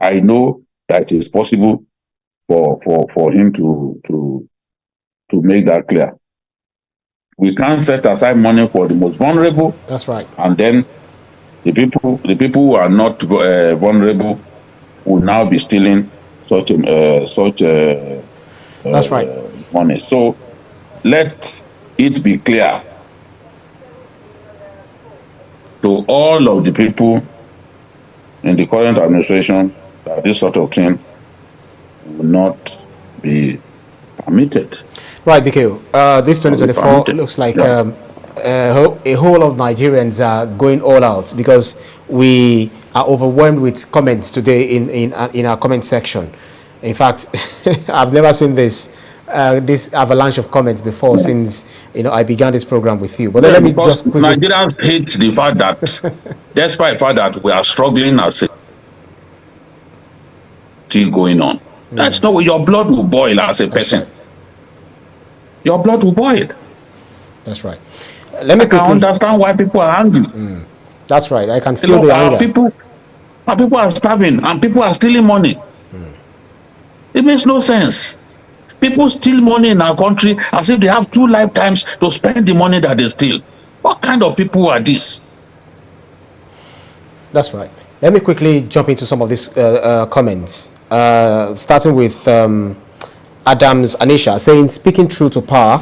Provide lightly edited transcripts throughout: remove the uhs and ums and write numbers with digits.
I know that it is possible for him to make that clear. We can't set aside money for the most vulnerable. That's right. And then the people who are not vulnerable will now be stealing such That's right. money. So let it be clear to all of the people in the current administration that this sort of thing will not be permitted. Right, BKO. This 2024 looks like Yeah. a whole lot of Nigerians are going all out because we are overwhelmed with comments today in our comment section. In fact, I've never seen this avalanche of comments before since I began this program with you. But then let me just quickly. Nigerians hate the fact that, despite the fact that we are struggling as a thing going on, that's not what your blood will boil as a person. Right. Your blood will boil. That's right. Let me I can understand why people are angry. That's right. I can feel the anger. People are starving and people are stealing money. It makes no sense. People steal money in our country as if they have 2 lifetimes to spend the money that they steal. What kind of people are these? That's right. Let me quickly jump into some of these comments. Starting with Adams Anisha saying, speaking true to power,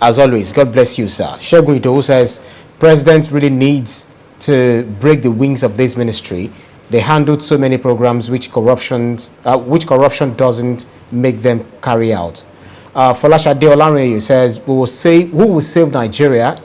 as always, God bless you, sir. Shegun Idowu says, President really needs to break the wings of this ministry. They handled so many programs which corruption doesn't make them carry out. Folasha Deolanre says, who will save Nigeria?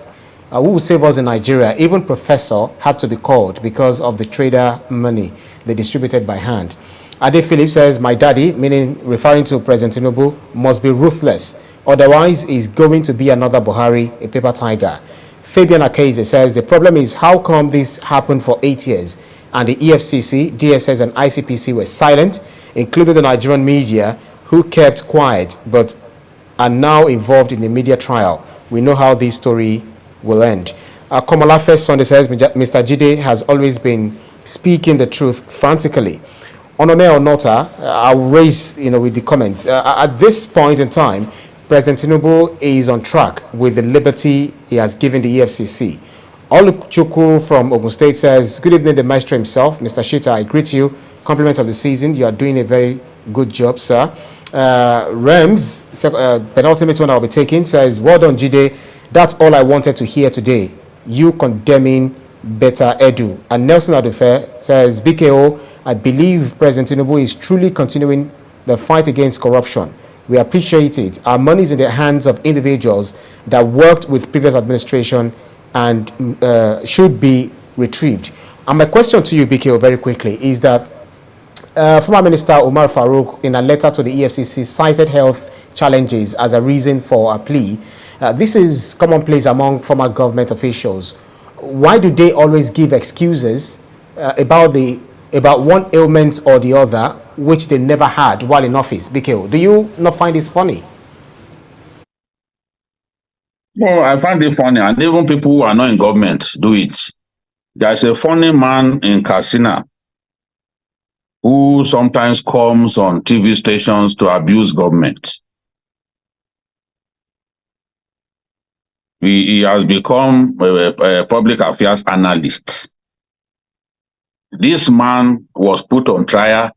Who will save us in Nigeria? Even professor had to be called because of the trader money they distributed by hand. Ade Philip says, my daddy, meaning referring to President Tinubu, must be ruthless. Otherwise, he's going to be another Buhari, a paper tiger. Fabian Akeze says, the problem is how come this happened for 8 years and the EFCC, DSS and ICPC were silent, including the Nigerian media who kept quiet but are now involved in the media trial. We know how this story will end. Komala First Sunday says, Mr. Jide has always been speaking the truth frantically. Onome Onota, I'll raise with the comments. At this point in time, President Tinubu is on track with the liberty he has given the EFCC. Oluchuku from Ogun State says, good evening, the maestro himself. Mr. Shita, I greet you. Compliments of the season. You are doing a very good job, sir. Rems, penultimate one I'll be taking, says, well done, Jide. That's all I wanted to hear today. You condemning better edu. And Nelson Adufe says, BKO, I believe President Tinubu is truly continuing the fight against corruption. We appreciate it. Our money is in the hands of individuals that worked with previous administration and should be retrieved. And my question to you, BKO, very quickly, is that former Minister Umar Farouk, in a letter to the EFCC, cited health challenges as a reason for a plea. This is commonplace among former government officials. Why do they always give excuses about one ailment or the other, which they never had while in office? BKO, do you not find this funny? Well, I find it funny, and even people who are not in government do it. There's a funny man in Katsina who sometimes comes on TV stations to abuse government. He has become a public affairs analyst. This man was put on trial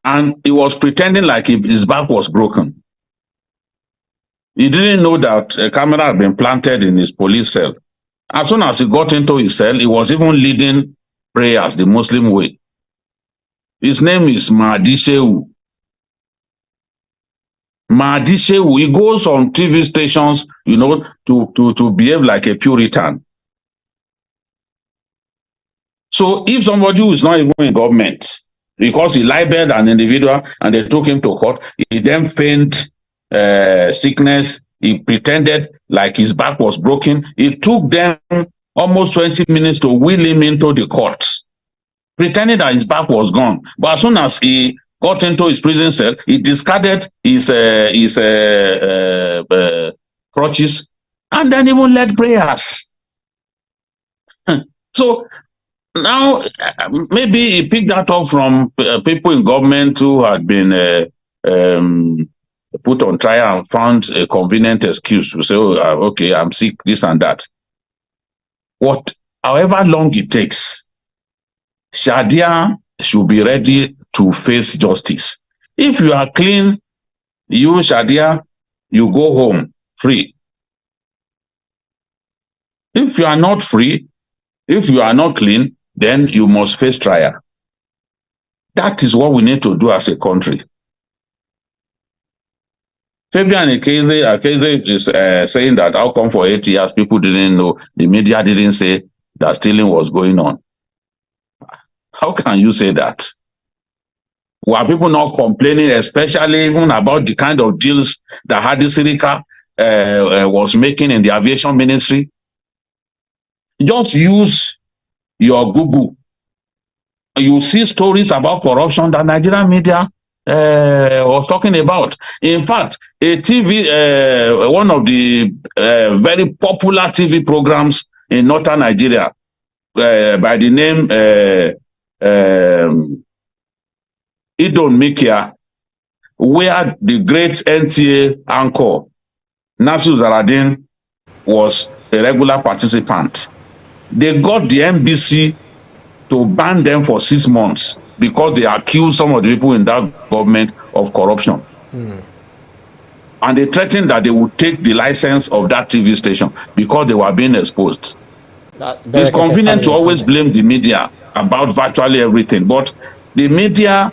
and he was pretending like his back was broken. He didn't know that a camera had been planted in his police cell. As soon as he got into his cell, he was even leading prayers the Muslim way. His name is Mahdi Shehu. Mahdi Shehu, he goes on TV stations, to behave like a Puritan. So if somebody who is not even in government, because he libeled an individual and they took him to court, he then feigned sickness, he pretended like his back was broken. It took them almost 20 minutes to wheel him into the court, pretending that his back was gone. But as soon as he got into his prison cell, he discarded his crutches and then even led prayers. So Now, maybe he picked that up from people in government who had been um, put on trial and found a convenient excuse to say, oh, okay, I'm sick, this and that. However long it takes, Shadia should be ready to face justice. If you are clean, you, Shadia, you go home free. If you are not free, if you are not clean, then you must face trial. That is what we need to do as a country. Fabian Ekeze is saying that how come for 8 years people didn't know, the media didn't say that stealing was going on. How can you say that? Were people not complaining, especially even about the kind of deals that Hadi Sirika was making in the aviation ministry? Just use your Google. You see stories about corruption that Nigerian media was talking about. In fact, a TV, one of the very popular TV programs in northern Nigeria, by the name Idon Mikia, where the great NTA anchor Nasir Zaradin was a regular participant. They got the NBC to ban them for 6 months because they accused some of the people in that government of corruption. And they threatened that they would take the license of that TV station because they were being exposed. It's convenient to always blame the media about virtually everything, but the media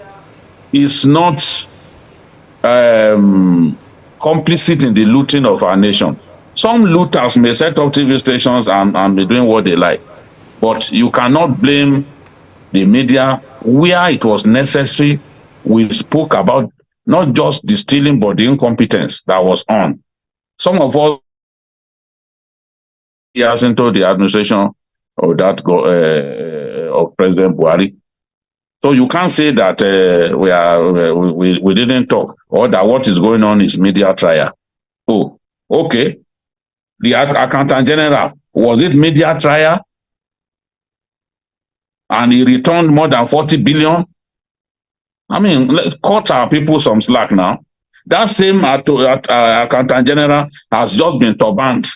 is not complicit in the looting of our nation. Some looters may set up TV stations and be doing what they like, but you cannot blame the media. Where it was necessary, we spoke about not just the stealing, but the incompetence that was on. Some of us years into the administration of that of President Buhari. So you can't say that we didn't talk, or that what is going on is media trial. Oh, okay. The Accountant General, was it media trial? And he returned more than 40 billion. I mean, let's cut our people some slack now. That same Accountant General has just been turbaned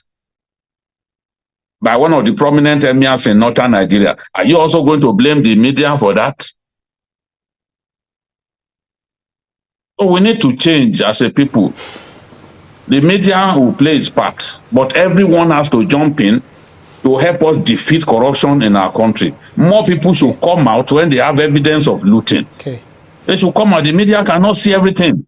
by one of the prominent emirs in northern Nigeria. Are you also going to blame the media for that? So we need to change as a people. The media will play its part, but everyone has to jump in to help us defeat corruption in our country. More people should come out when they have evidence of looting. Okay. They should come out. The media cannot see everything.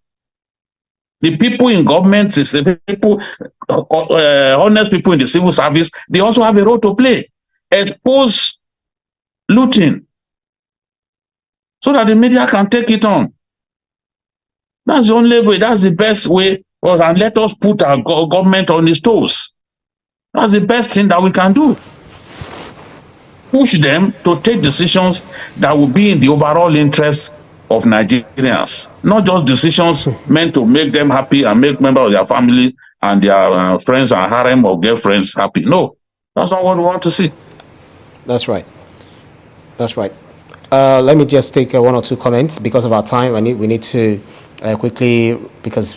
The people in government, the people, honest people in the civil service, they also have a role to play. Expose looting so that the media can take it on. That's the only way. That's the best way. And let us put our government on its toes. That's the best thing that we can do. Push them to take decisions that will be in the overall interest of Nigerians, not just decisions meant to make them happy and make members of their family and their friends and harem or girlfriends happy. No, that's not what we want to see. That's right. That's right. Let me just take one or two comments because of our time. We need to quickly, because